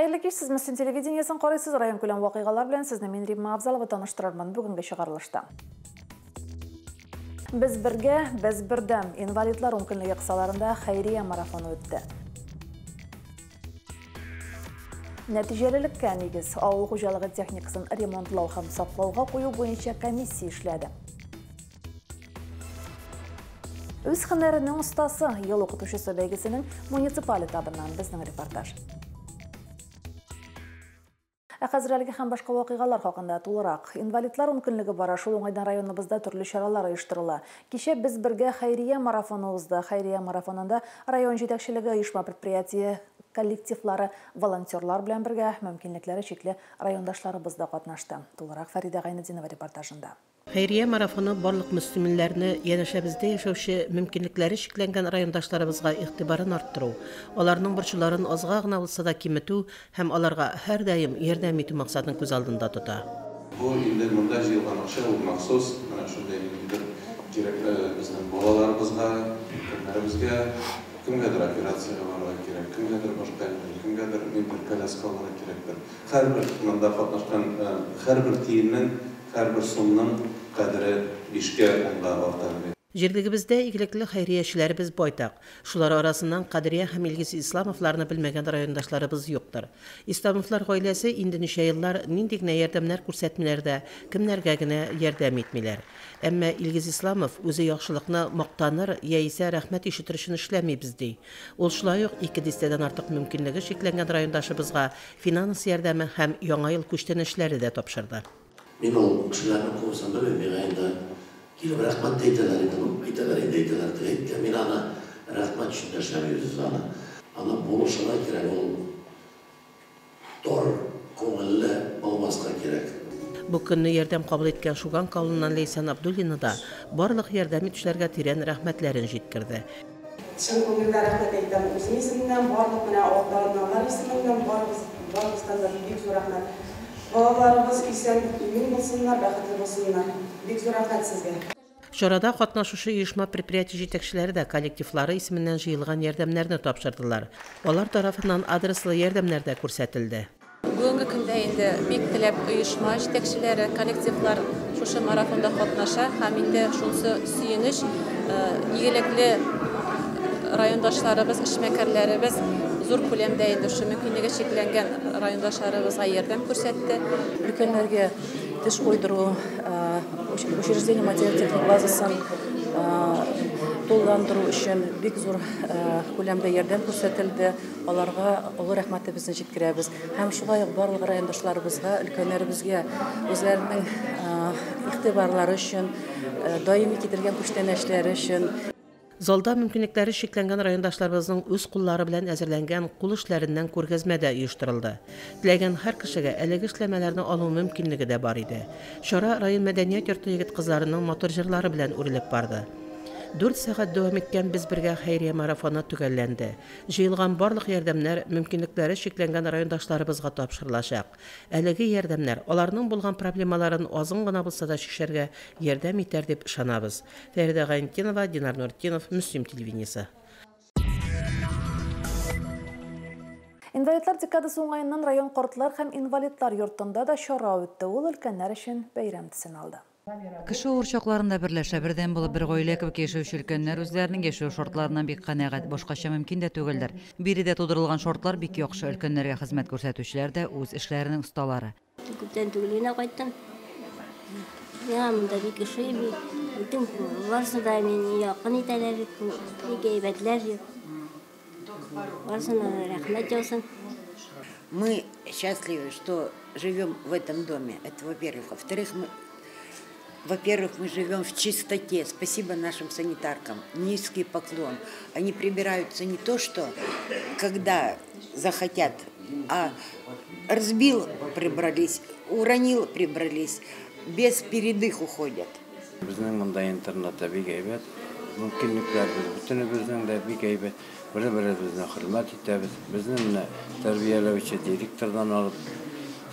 Hayırlı kеш, siz Müslüm televidenиясын qaraysiz, район көлем вакыйгалар белән сезне мин Римма Абзалова таныштырырмын бүгенге чыгарылышта. Без бергә, без бердәм инвалидлар мөмкинлеге кысаларында хәйрия марафоны үтте. Нәтиҗәлелеккә нигез авыл хуҗалыгы техникасын ремонтлау һәм саклауга кую буенча комиссия эшләде. Үз һөнәренең остасы ел укытучысы бәйгесенең муниципаль этабыннан безнең репортаж. Хәзерләргә һәм башка вакыйгалар хакында тулырак. Инвалидлар мөмкинлеге бара, шул уңайдан районыбызда төрле чаралар оештырыла. Кичә без бергә хәйрия марафоны узды. Хәйрия марафонында район җитәкчелеге, оешма предприятие коллективлары, волонтерлар белән бергә мөмкинлекләре чикле райондашларыбыз да катнашты. Тулырак Фарида Гайнетдинова репортажында. Хәйрия марафоны барлык мөселманнарны янәшәбездә яшәүче мөмкинлекләре чикләнгән райондашларыбызга игътибарын арттыру, аларның борчуларын азга гына булса да киметү һәм аларга һәр даим ярдәм итү максатын күз алдында тота. Бу инде монда җыелган акча ул махсус, менә шундый инде кирәк безнең балаларыбызга, кемнәребезгә, кемгәдер операциягә барырга кирәк, кемгәдер башка, кемгәдер коляскаларга кирәктер. Һәрбер монда катнашкан һәрбер тиеннең, һәрбер сумның кадере 5-кә арта. Җирлегебездә игелекле хәйриячеләребез байтак. Шулар арасыннан Кадирия һәм Илгиз Исламовларны белмәгән райондашларыбыз юктыр. Исламовлар гаиләсе инде ничә еллар нинди генә ярдәмнәр күрсәтмиләрдә, кемнәргә генә ярдәм итмиләр. Әмма Илгиз Исламов үзе яхшылыкны мактаныр яисә рәхмәт ишетер өчен эшләмибез ди. Ул шулай ук 2 дистәдән артык мөмкинлеге чикләнгән райондашыбызга финанс ярдәме һәм яңа ел күчтәнешләре дә тапшырды. Мин ул кешеләрне куысам белмәгәндә Киліп рахмат дейтелер еді, мен ана рахмат үшін дәшәмейбіз ана болушына керек, ол тор, көңілі болмасқа керек. Бу көнне ярдәм кабул иткән Шуган калыннан Лейсан Абдуллина да барлык ярдәм итүчеләргә тирән рәхмәтләрен җиткерде. Чын күңелдән рәхмәт әйтәм, үзем исемнән, барлык менә авылларның исемнән барыбыздан да бик зур рәхмәт. Балаларыбыз исән, имин булсыннар, бәхетле булсыннар. Бик зур рәхмәт сезгә. Чарада катнашучы оешма предприятие җитәкчеләре дә коллективлары исеменнән җыелган ярдәмнәрне тапшырдылар. Алар тарафыннан адреслы ярдәмнәр дә күрсәтелде. Бүгенге көндә инде бик теләп оешма җитәкчеләре, коллективлар шушы марафонда катнаша һәм инде шунысы сөенеч, игелекле райондашларыбыз, эшмәкәрләребез зур күләмдә инде шу мөмкинлеге чикләнгән райондашларыбызга ярдәм күрсәтте. Өлкәннәргә теш куйдыру, учреждение материал-техник базасын тулландыру өчен бик зур күләмдә ярдәм күрсәтелде. Аларга олы рәхмәтебезне җиткерәбез. Һәм шулай ук барлык райондашларыбызга, өлкәннәребезгә үзләренең игътибарлары өчен, даими китергән күчтәнәчләре өчен Залда мөмкинлекләре чикләнгән райондашларыбызның үз куллары белән әзерләнгән кул эшләреннән күргәзмә дә оештырылды. Теләгән һәр кешегә әлеге эшләмәләрне алу мөмкинлеге дә бар иде. Чара район мәдәният йорты егет-кызларының матур җырлары белән үрелеп барды. 4 сәгать дәвам иткән без бергә хәйрия марафоны төгәлләнде. Җыелган барлык ярдәмнәр мөмкинлекләре чикләнгән райондашларыбызга тапшырылачак. Әлеге ярдәмнәр аларның булган проблемаларын азын гына булса да чишәргә ярдәм итәр дип ышанабыз. Фәрида Гайнетдинова, Динар Нуртдинов, Müslüm телевидениесе. Инвалидлар декадасы уңаеннан район кортлар һәм инвалидлар йортында да чара үтте. Ул өлкәннәр өчен бәйрәм төсен алды. Кеше урчакларында берләшә, бердәм булып бер гаилә кебек яшәүче өлкәннәр үзләренең яшәү шартларыннан бик канәгать, башкача мөмкин дә түгелдер. Биредә тудырылган шартлар бик яхшы, өлкәннәргә хезмәт күрсәтүчеләр дә үз эшләренең осталары. Күптән түгел генә кайттым. Монда бик ошый, битен барсы да мин якын итәләр, бик әйбәтләр. Барсына рәхмәт яусын. Мы счастливы, что живем в этом доме. Это во-первых. Во-первых, мы живем в чистоте. Спасибо нашим санитаркам. Низкий поклон. Они прибираются не то, что когда захотят, а разбил, прибрались, уронил, прибрались. Без передых уходят. Безнең монда интернетта бик әйбәт. Мөмкинлекләребез бөтенебезнең дә бик әйбәт. Бер-беребезне хөрмәт итәбез. Безнең тәрбияләүче директордан алып,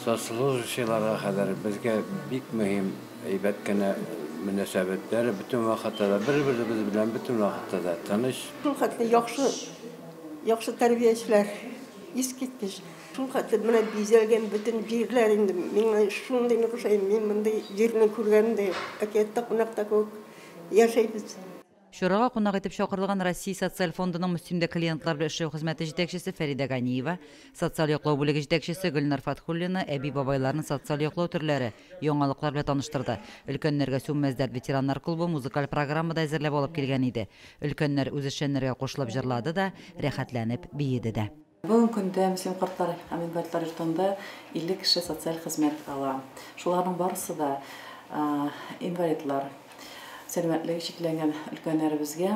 социалистларга кадәр безгә бик мөһим әйбәт кенә мөнәсәбәтләр бөтен вакытта бер-беребез белән бөтен вакытта да таныш. Шул хәтле яхшы тәрбиячеләр, искиткеч Шул хәтле менә бизәлгән бөтен җирләр инде миңа шундый ошый, мин мондай җирне күргәндә, әкиятта кунакта күк яшәйбез. Шурага кунак итеп чакырылган Россия социаль фондының мөстимдә клиентлар белән эшләү хезмәте җитәкчесе Фәрида Ганиева, социаль яклау бүлеге җитәкчесе Гөлнар Фатхуллина әби-бабайларның социаль яклау төрләре, яңалыклар белән таныштырды. Өлкәннәргә Сүммәздәр ветераннар клубы музыкаль программада әзерләп алып килгән иде. Өлкәннәр үз эшчәннәргә кушылып җырлады да, рәхәтләнеп биеде дә. Бүгенге көндә Мөслим картлар һәм инвалидлар йортында 50 кеше социаль хезмәт ала. Шуларның барысы да инвалидлар, сәламәтлеге чикләнгән өлкәннәребезгә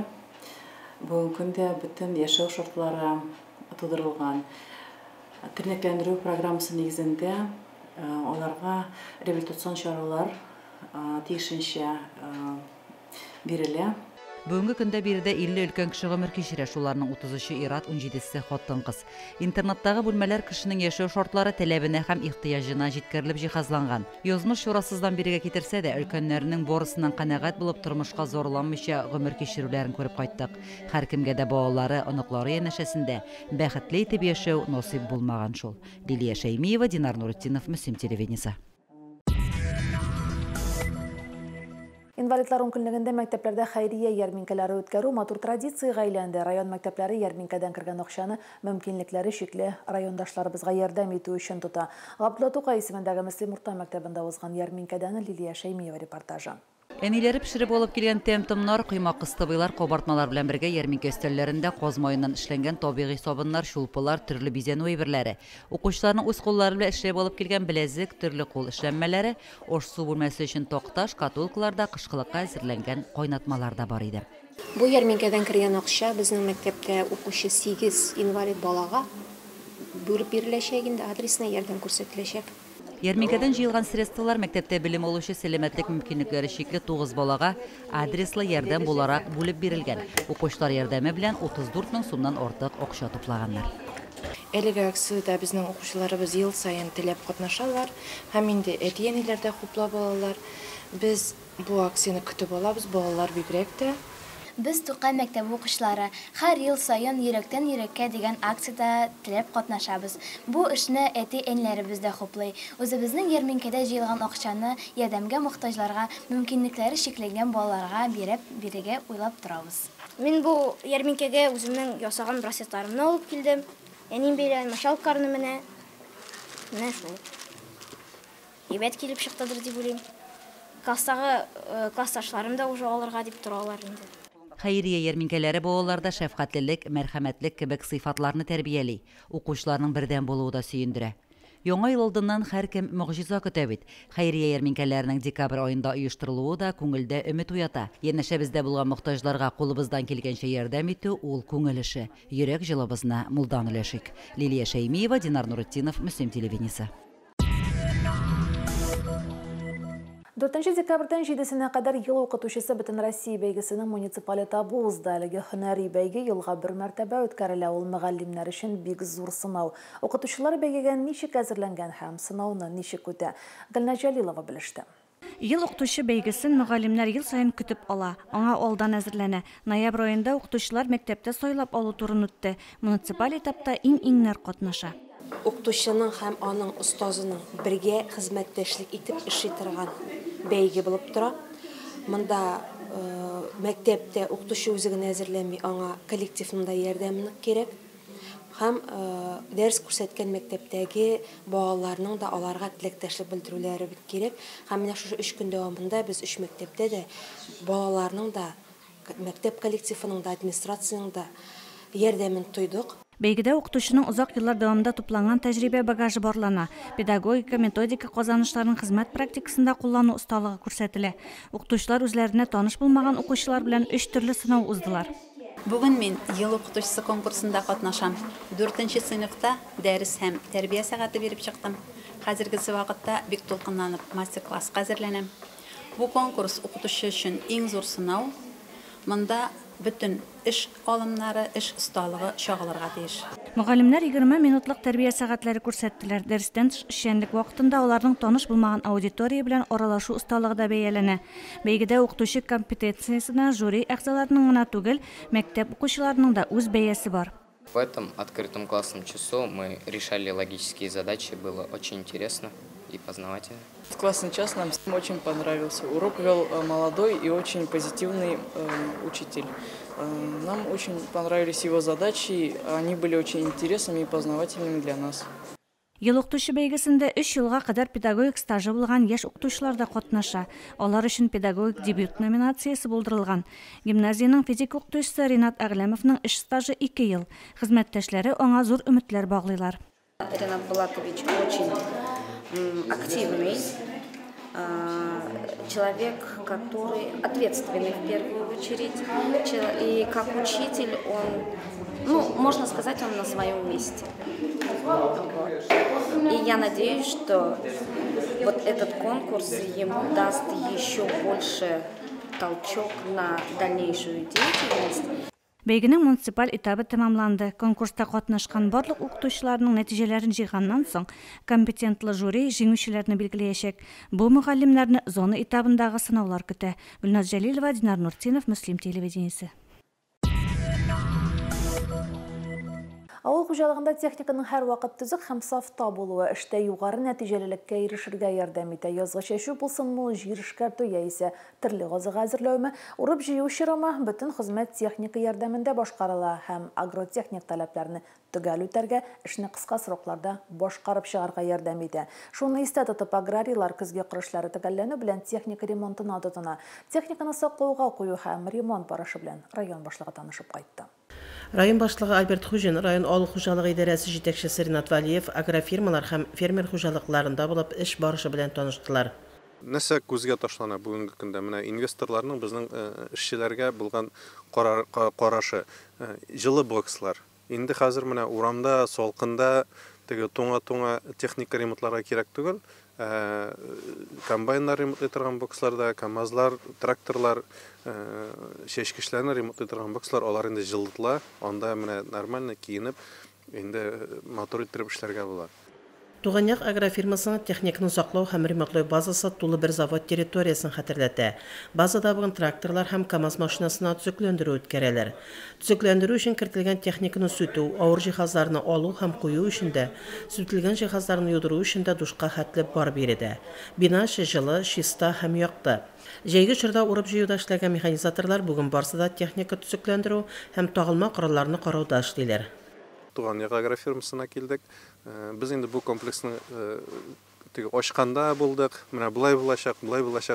бүгенге көндә бөтен яшәү шартлары тудырылган. Тернәкләндерү программасы нигезендә аларга реабилитацион чаралар тиешенчә бирелә. Бүгенге көндә биредә 50 өлкән кеше гомер кичерә, шуларның 33-ы ир-ат, 17-се хатын-кыз. Интернаттагы бүлмәләр кешенең яшәү шартлары таләбенә һәм ихтыяҗына җиткерелеп җиһазланган. Язмыш шурасыздан бирегә китерсә дә, өлкәннәрнең борысыннан канәгать булып тормышка зорланмыйча гомер кичерүләрен күреп кайттык. Һәркемгә дә балалары, оныклары янәшәсендә бәхетле итеп яшәү насыйп булмаган шул. Лилия Шәймиева, Динар Нуретдинов, Мөслим телевидениесе. Инвалидлар көнлегендә мәктәпләрдә хәйрия ярминкәләре үткәрү матур традицияга әйләнде. Район мәктәпләре ярминкәдән кергән акчаны мөмкинлекләре чикле райондашларыбызга ярдәм итү өчен тота. Габдулла Тукай исемендәге Мөслим урта мәктәбендә узган ярминкәдән Лилия Шәймиева репортажы. Әниләре пешереп алып килгән тәм-томнар, коймак кыстыбыйлар, кабартмалар белән бергә ярминкә өстәлләрендә каз маеннан эшләнгән табигый сабыннар, шулпылар, төрле бизәнү әйберләре. Укучыларның үз куллары белән эшләп алып килгән беләзек, төрле кул эшләнмәләре, аш су бүлмәсе өчен такташ, катулкаларда кышкылыкка әзерләнгән кайнатмалар да бар иде. Бу ярминкәдән кергән акча безнең мәктәптә укучы 8 инвалид балага бүлеп биреләчәк, инде адресына ярдәм күрсәтеләчәк. Ярминкәдән җыелган средствалар мәктәптә белем алучы сәламәтлек мөмкинлекләре чикле 9 балага адреслы ярдәм буларак бүлеп бирелгән. Укучылар ярдәме белән 34 мең сумнан артык акча туплаганнар. Әлеге акциядә безнең укучыларыбыз ел саен теләп катнашалар, һәм инде әти-әниләр дә хуплап алалар. Без бу акцияны көтеп алабыз, балалар бигрәк тә. Biz Тукай мәктәбе укучылары һәр ел саен йөрәктән йөрәккә дигән акциядә теләп катнашабыз. Бу эшне әти-әниләребез дә хуплый. Үзебезнең ярминкәдә җыелган акчаны ярдәмгә мохтаҗларга, мөмкинлекләре чикләнгән балаларга бирергә уйлап торабыз. Мин бу ярминкәгә үземнең ясаган браслетларымны алып килдем. Әним биргән машалкарны менә шул. Ибәт килеп чыктыдыр дип уйлыйм. Классташларым да уже алырга дип торалар инде. Хәйрия ярминкәләре балаларда шәфкатьлелек, мәрхәмәтлек кебек сыйфатларны тәрбияли. Укучыларның бердән булуы да сөендерә. Яңа ел алдыннан һәркем мөгъҗиза көтә бит. Хәйрия ярминкәләренең декабрь аенда оештырылуы да күңелдә өмет уята. Янәшәбездә булган мохтаҗларга кулыбыздан килгәнчә ярдәм итү ул күңел эше. Йөрәк җылыбызны мулдан өләшик. Лилия Шәймиева, Динар Нуретдинов, Мөслим телевидениесе. 4 декабрьдән 7-сенә кадәр ел укытучысы Бөтен Россия бәйгесенең муниципаль этабы узды. Әлеге һөнәри бәйге елга бер мәртәбә үткәрелә. Ул мөгаллимнәр өчен бик зур сынау. Укытучылар бәйгегә ничек әзерләнгән һәм сынауны ничек үтә? Гөлнә Җәлилова белеште. Ел укытучы бәйгесен мөгаллимнәр ел саен көтеп ала. Аңа алдан әзерләнә. Ноябрь аенда укытучылар мәктәптә сайлап алу турын үтте. Муниципаль этапта иң-иңнәр катнаша. Укытучының һәм аның остазының бергә хезмәттәшлек итеп эшли торган бәйге булып тора. Монда мәктәптә укытучы үзе генә әзерләми, аңа коллективның да ярдәме кирәк. Һәм дәрес күрсәткән мәктәптәге балаларның да аларга теләктәшлек белдерүләре бит кирәк. Һәм менә шушы 3 көн дәвамында без 3 мәктәптә дә балаларның да мәктәп коллективының да администрацияның да ярдәмен тойдык. Бәйгедә укытучының узак еллар дәвамында тупланган тәҗрибә багажы барлана. Педагогика, методика казанышларын хезмәт практикасында куллану осталыгы күрсәтелә. Укытучылар үзләренә таныш булмаган укучылар белән 3 төрле сынау уздылар. Бүген мин ел укытучысы конкурсында катнашам. 4-нче сыйныфта дәрес һәм тәрбия сәгате биреп чыктым. Хәзерге вакытта бик толкынланып мастер-класска әзерләнәм. Бу конкурс укытучы өчен иң зур сынау. Монда bütün iş alımları, iş ustalığı çağılırğa tiyиш. Мөгаллимнәр 20 минутлык тәрбия сәгатьләре күрсәттеләр. Дәрестән тыш эшчәнлек вакытында аларның таныш булмаган аудитория белән аралашу осталыгы да бәяләнә. Бәйгедә укытучы компетенциясенә жюри әгъзаларының гына түгел, мәктәп укучыларының да үз бәясе бар. В этом открытом классном часу мы решали логические задачи, было очень интересно и познавательно. В классный час нам очень понравился. Урок вел молодой и очень позитивный учитель. Нам очень понравились его задачи, они были очень интересными и познавательными для нас. Ел укытучы бәйгесендә 3 елга кадәр педагогик стажы булган яшь укытучылар да катнаша. Алар өчен педагогик дебют номинациясе булдырылган. Гимназияның физик укытучысы Ринат Әгләмовның эш стажы 2 ел. Хезмәттәшләре аңа зур өметләр баглыйлар. Ринат Булатович очень активный человек, который ответственный в первую очередь. И как учитель он, можно сказать, он на своем месте. И я надеюсь, что вот этот конкурс ему даст еще больше толчок на дальнейшую деятельность. Бәйгенең муниципаль этабы тәмамланды. Конкурста катнашкан барлык укытучыларның нәтиҗәләрен җыйганнан соң компетентлы жюри җиңүчеләрне билгеләячәк. Бу мөгаллимнәрне зона этабындагы сынаулар көтә. Гөлназ Җәлилова, Динар Нуртинов, Мөслим телевидениесе. Авыл хуҗалыгында техниканың һәр вакыт төзек һәм сафта булуы эштә югары нәтиҗәлелеккә ирешергә ярдәм итә. Язгы чәчү булсынмы, җир эшкәртү яисә төрле газыга әзерләүме, урып җыю чирымы бөтен хезмәт техника ярдәмендә башкарыла һәм агротехник таләпләрне төгәл үтәргә, эшне кыска срокларда башкарып чыгарга ярдәм итә. Шуны истә тотып аграрийлар көзге кырышлары төгәлләнү белән техника ремонтына тотына. Техниканы саклауга кую һәм ремонт барышы белән район башлыгы танышып кайтты. Район башлыгы Альберт Хужин, район авыл хуҗалыгы идарәсе җитәкчесе Ринат Валиев агрофирмалар һәм фермер хуҗалыкларында булып эш барышы белән таныштылар. Нәрсә күзгә ташлана бүгенге көндә? Менә инвесторларның безнең эшчеләргә булган карашы җылы бокслар. Инде хәзер менә урамда, салкында теге туңа техника ремонтларга кирәк түгел. Комбайннар ремонт итәргән боксларда, КАМАЗлар, тракторлар, чәчкечләрне ремонт итәргән бокслар, алар инде җылытыла, анда менә нормально киенеп, инде мотор иттереп эшләргә була. Туганьяк агрофирмасының техниканы саклау һәм ремонтлау базасы тулы бер завод территориясын хәтерләтә. Базада булган тракторлар һәм КАМАЗ машинасына төзекләндерү үткәрәләр. Төзекләндерү өчен кертелгән техниканы сүтү, авыр җиһазларны алу һәм кую өчен дә, сүтелгән җиһазларны юдыру өчен дә душка хәтле бар биредә. Бина җылы, чиста һәм якты. Җәйге чорда урып җыюда эшләгән механизаторлар бүген барсыда техника төзекләндерү һәм тагылма коралларны карауда эшлиләр. Туганьяк агрофирмасына килдек. Без инде бу комплексны ачканда булдык. Менә булай булачак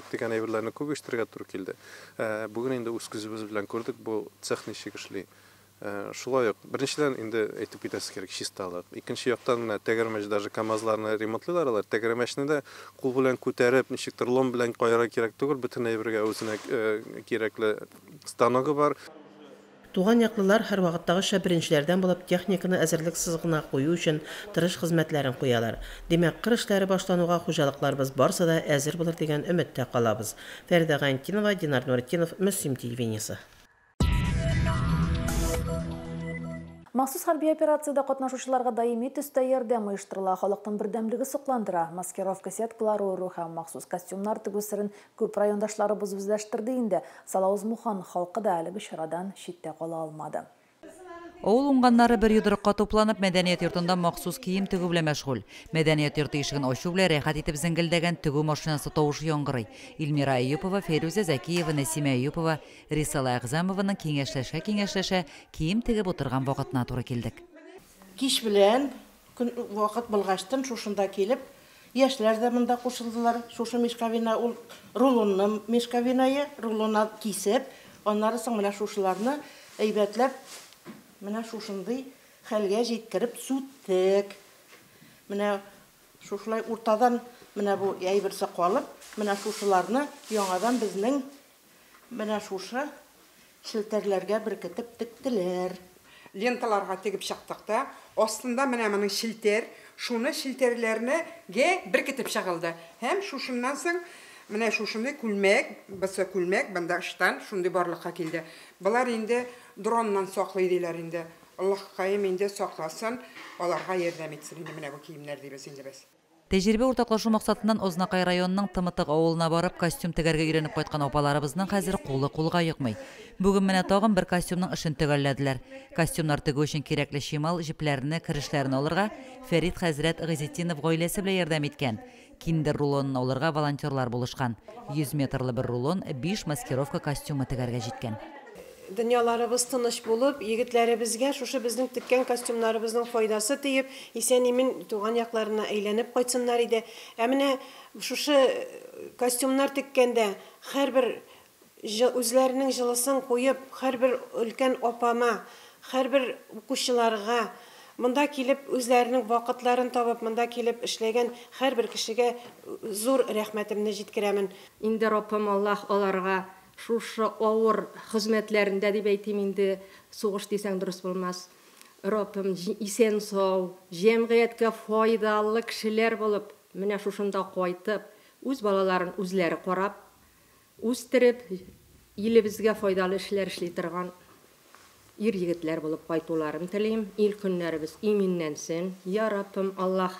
дигән әйберләрне күп ишетергә туры килде. Бүген инде үз күзебез белән күрдек, бу цех ничек эшли. Шулай ук беренчедән инде әйтеп китәсе кирәк чисталык. Икенче яктан менә тәгәрмәч даже КАМАЗларны ремонтлыйлар, алар тәгәрмәчне дә кул белән күтәреп, ничектер лом белән кайрга кирәк түгел, бөтен әйбергә үзенә кирәкле станогы бар. Туган яклылар һәр вакыттагы шәберенчеләрдән булып техниканы әзерлек сызыгына кую өчен тырыш хезмәтләрен куялар. Димәк, кыр эшләре башлануга хуҗалыкларыбыз барса да әзер булыр дигән өметтә калабыз. Фәридә Гантинова, Динар Нуртинов, Мөслим телевидениесе. Махсус хәрби операциядә катнашучыларга даими төстә ярдәм оештырыла, халыктың бердәмлеге сокландыра. Маскировка сеткалары уру һәм махсус костюмнар тегү сырын күп райондашларыбыз үзләштерде инде. Салавыз Мухан халкы да әлеге чарадан читтә кала алмады. Авыл уңганнары бер йодрыкка тупланып мәдәният йортында махсус кием тегү белән мәшгуль. Мәдәният йорты ишеген ачу белән рәхәт итеп зәңгелдәгән тегү машинасы тавышы яңгырый. Илмира Әйюпова, Фәйрүзә Зәкиева, Нәсимә Әйюпова, Рисала Әгъзамованың киңәшләшә кием тегеп утырган вакытына туры килдек. Кич белән вакыт булгаштан шушында килеп, яшьләр дә монда кушылдылар. Шушы мешковина ул рулонны мешковинае, рулона кисеп, аннары соң менә шушыларны әйбәтләп менә шушындый хәлгә җиткереп сүттек. Менә шушылай уртадан менә бу әйберсе калып, менә шушыларны яңадан безнең менә шушы шелтәрләргә беркетеп тектеләр. Ленталарга тегеп чыктык та, астында менә моның шилтер, шуны шилтерләрне беркетеп чыгылды. Һәм шушыннан соң менә шушындай күлмәк, баса күлмәк бында ыштан шундый барлыкка килде. Булар инде дроннан саклый диләр инде. Аллаһ кайым инде сакласын, аларга ярдәм итсен инде менә бу киемнәр дибез инде без. Тәҗрибе уртаклашу максатыннан Ознакай районының Тымытык авылына барып костюм тегәргә өйрәнеп кайткан апаларыбызның хәзер кулы-кулга йокмый. Бүген менә тагын бер костюмның эшен төгәлләделәр. Костюмнар тегү өчен кирәкле шимал, җипләрне, кирешләрне алырга Фәрит хәзрәт Гызетдинов гаиләсе белән ярдәм иткән. Киндер рулонын алырга волонтерлар булышкан. 100 метрлы бер рулон 5 маскировка костюмы тегәргә җиткән. Дөньяларыбыз тыныч булып, егетләребезгә шушы безнең теккән костюмнарыбызның файдасы тиеп, исән-имин туган якларына әйләнеп кайтсыннар иде. Ә менә шушы костюмнар теккәндә һәрбер үзләренең җылысын куеп, һәрбер өлкән апама, һәрбер укучыларга монда килеп үзләренең вакытларын табып, монда килеп эшләгән һәрбер кешегә зур рәхмәтемне җиткерәмен. Инде Раббым Аллаһ аларга шушы авыр хезмәтләрендә дип әйтим инде, сугыш дисәң дөрес булмас. Раббым исән сау, җәмгыятькә файдалы кешеләр булып, менә шушында кайтып, үз балаларын үзләре карап, үстереп, илебезгә файдалы эшләр эшли торган ир-егетләр булып кайтуларын телим. Ил көннәребез иминнәнсен. Я Раббым Аллаһ.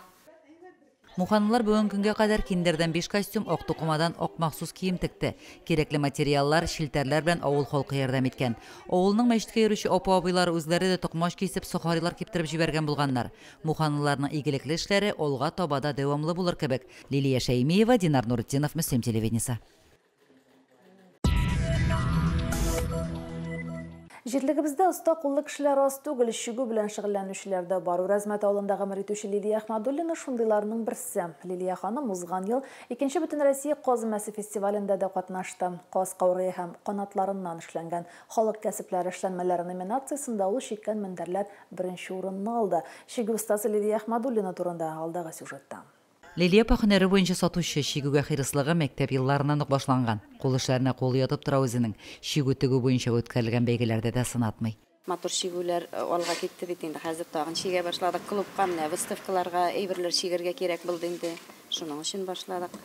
Муханлар бүген көнгә кадәр киндердән 5 костюм, ак тукымадан ак махсус кием текте. Кирәкле материаллар, шилтәрләр белән авыл халкы ярдәм иткән. Авылның мәчеткә йөрүче апа-абыйлары үзләре дә токмаш кисеп, сухарилар киптереп җибәргән булганнар. Муханларның игелекле эшләре алга табада дәвамлы булыр кебек. Лилия Шәймиева, Динар Нуретдинов, Мөслим телевидениесе. Җирлегебездә оста куллы кешеләр аз түгел, шигү белән шөгыльләнүчеләр дә бар. Рәзмәт авылында гомер итүче Лилия Әхмәдуллина шундыйларның берсе. Лилия ханым узган ел 2нче Бөтен Россия каз мәсе фестивалендә дә катнашты. Каз каурые һәм канатларыннан эшләнгән халык кәсепләре эшләнмәләре номинациясендә ул шиккән мендәрләр беренче урынны алды. Шигү остасы Лилия Әхмәдуллина турында алдагы сюжетта. Лилия һөнәре буенча сатучы, шигүгә хирыслыгы мәктәп елларыннан ук башланган. Кул эшләренә кул ятып тора үзенең. Шигү тегү буенча үткәрелгән бәйгеләрдә дә сынатмый. Матур шигүләр алга китте бит инде. Хәзер тагын шигә башладык. Клубка менә выставкаларга, әйберләр шигергә кирәк булды инде. Шуның өчен башладык.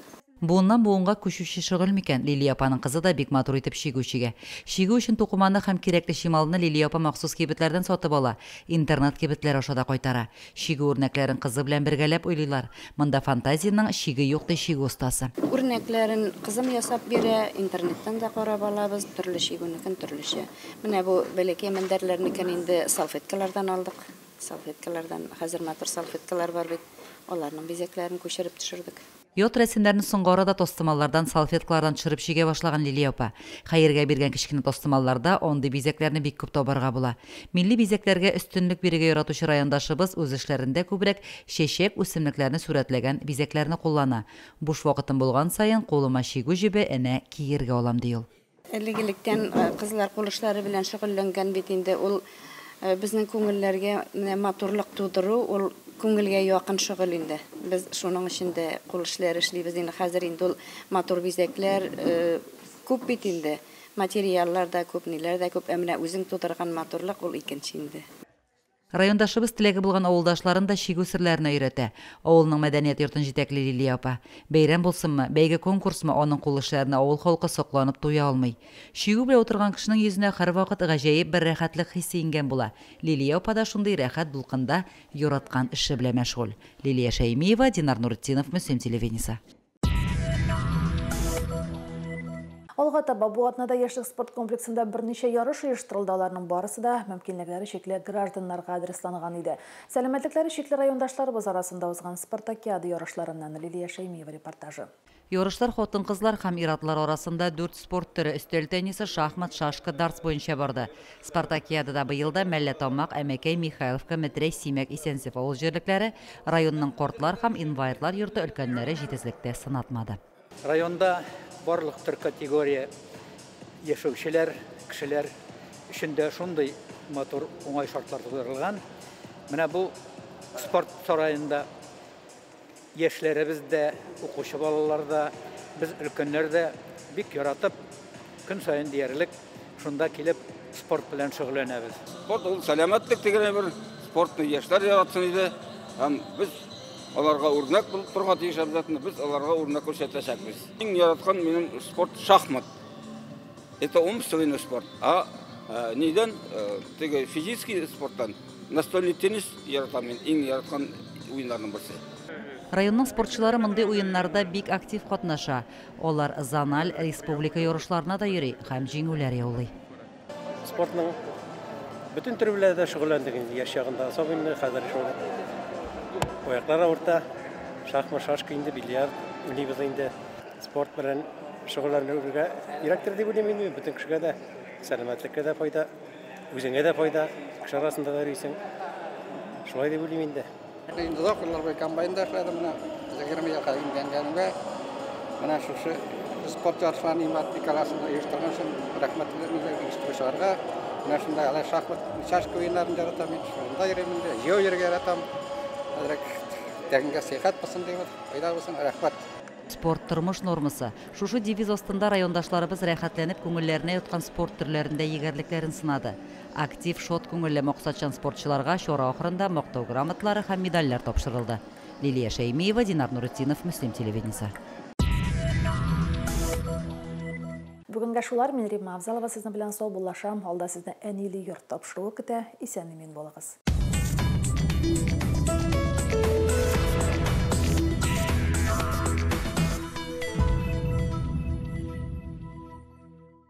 Буыннан буынга күчүче шөгыль микән? Лилия апаның кызы да бик матур итеп шигүчегә. Шигү өчен тукыманы һәм кирәкле шималны Лилия апа махсус кибетләрдән сатып ала. Интернет кибетләр аша да кайтара. Шигү үрнәкләрен кызы белән бергәләп уйлыйлар. Монда фантазияның шиге юк ди шигү остасы. Үрнәкләрен кызым ясап бирә, интернеттан да карап алабыз, төрле шигүнекен төрлечә. Менә бу бәләкәй мендәрләрнекен инде салфеткалардан алдык. Салфеткалардан хәзер матур салфеткалар бар бит. Аларның бизәкләрен күчереп төшердек. Йот рәсемнәрне соңгы арада тостымаллардан, салфеткалардан төшереп шигә башлаган Лилия апа. Хәергә биргән кичкене тостымалларда ондый бизәкләрне бик күп табарга була. Милли бизәкләргә өстенлек бирергә яратучы райондашыбыз үз эшләрендә күбрәк чәчәк, үсемлекләрне сурәтләгән бизәкләрне куллана. Буш вакытым булган саен кулыма шигү җибе әнә киергә алам ди ул. Элегелектән кызлар кул эшләре белән шөгыльләнгән бит инде. Ул безнең күңелләргә матурлык тудыру, ул күңелгә якын шөгыль инде. Без шуның өчен дә кул эшләре эшлибез инде. Хәзер инде ул матур бизәкләр күп бит инде. Материаллар да күп, ниләр дә күп. Әмма үзең тудырган матурлык ул икенче инде. Райондашыбыз теләге булган авылдашларын да шигү серләренә өйрәтә. Авылның мәдәният йортын җитәкли Лилия апа. Бәйрәм булсынмы, бәйге конкурсмы, аның кул эшләренә авыл халкы сокланып туя алмый. Шигү белән утырган кешенең йөзенә һәрвакыт гаҗәеп бер рәхәтлек хисе ингән була. Лилия апа да шундый рәхәт дулкында яраткан эше белән мәшгуль. Лилия Шәймиева, Динар Нуретдинов, Мөслим телевидениесе. Алга таба бу атнада яшьлек спорт комплексында берничә ярыш оештырылды. Аларның барысы да мөмкинлекләре чикле гражданнарга адресланган иде. Сәламәтлекләре чикле райондашларыбыз арасында узган спартакиада ярышларыннан Лилия Шәймиева репортажы. Ярышлар хатын-кызлар һәм ир-атлар арасында 4 спорт төре өстәл теннисы, шахмат, шашка, дартс буенча барды. Спартакиадада быел да Мәлләтамак, Әмәкәй, Михайловка, Мәтрәй, Симәк, Исәнсев авыл җирлекләре, районның кортлар һәм инвалидлар йорты өлкәннәре җитезлектә сынатмады. Районда барлык төр категория яшәүчеләр, кешеләр өчендә шундый матур уңай шартлар тудырылган. Менә бу спорт сараенда яшьләребез дә, укучы балалар да, без өлкәннәр дә бик яратып, көн сайын диярлек шунда килеп спорт белән шөгыльләнәбез. Спорт ул сәламәтлек дигән бер спортны яшьләр яратсын иде. Һәм без аларга үрнәк булып торган тиешәбезне без аларга үрнәк күрсәтәчәкбез. Иң яраткан минем спорт шахмат. Это умственный спорт. Нидән теге физический спорттан настольный теннис яратам мин. Иң яраткан уеннарның берсе. Районның спортчылары мындай уеннарда бик актив катнаша. Олар зональ республика ярышларына да йөри һәм җиңүләр яулый. Спортның bütün türlerde şugullandık indi yaşagında. Особенно хәзер шул. Аяклар авырта, шахмат, шашка инде, бильярд, уйныйбыз инде. Спорт белән шөгыльләнергә иректер дип уйлыйм инде. Бүтән кешегә дә сәламәтлеккә дә файда, үзеңә дә файда, кеше арасында да йөрисең. Шулай дип уйлыйм инде. Инде закырлар бу комбайнда эшләдем менә. Җигерме елга ингәнгәнгә менә шушы спорт ярышларының математикаларында оештырган рәхмәтләрне оештыручыларга менә шундай алай шахмат, шашка уеннарын яратам инде. Шунда йөрим инде. Җыю йөргә яратам. Тәгенгә сәхәт булсын дип, файда булсын, рәхмәт. Спорт тормыш нормасы. Шушы девиз астында райондашларыбыз рәхәтләнеп күңелләренә яткан спорт төрләрендә егәрлекләрен сынады. Актив, шот күңелле максатчан спортчыларга чара ахырында мактау грамоталары һәм медальләр тапшырылды. Лилия Шәймиева, Динар Нурутдинов, Мөслим телевидениесе. Бүгенге шулар, мен Римма Абзалова сезнең белән сау булашам. Алда сезне әниле йорт тапшыруы көтә. Исән-имин булыгыз.